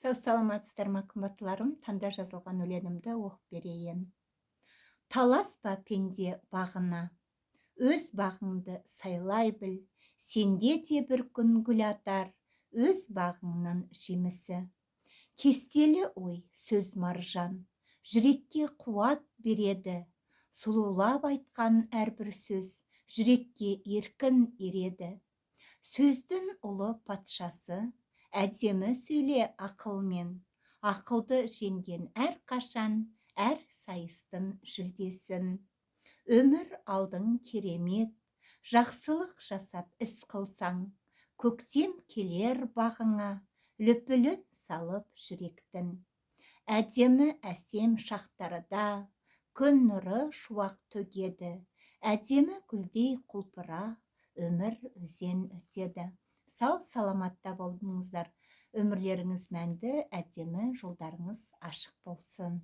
Сау саламатсыздар ма, қымбаттыларым, таңда жазылған өлеңімді оқып берейін. Таласпа пенде бағына, өз бағыңды сайлай біл, сенде де бір күн гүл атар, өз бағыңның жемісі. Кестелі ой, сөз маржан, жүрекке қуат береді, сұлулап айтқан әрбір сөз жүрекке еркін ереді. Сөздің ұлы патшасы, әдемі сөйле ақылмен, ақылды жеңген әр қашан, әр сайыстың жүлдесін. Өмір алдың керемет, жақсылық жасап іс қылсаң, көктем келер бағыңа, лүпілін салып жүректің. Әдемі әсем шақтарда күн нұры шуақ төгеді, әдемі гүлдей құлпыра өмір өзен өтеді. Сау саламатта болыңыздар. Өмірлеріңіз мәнді, әдемі, жолдарыңыз ашық болсын.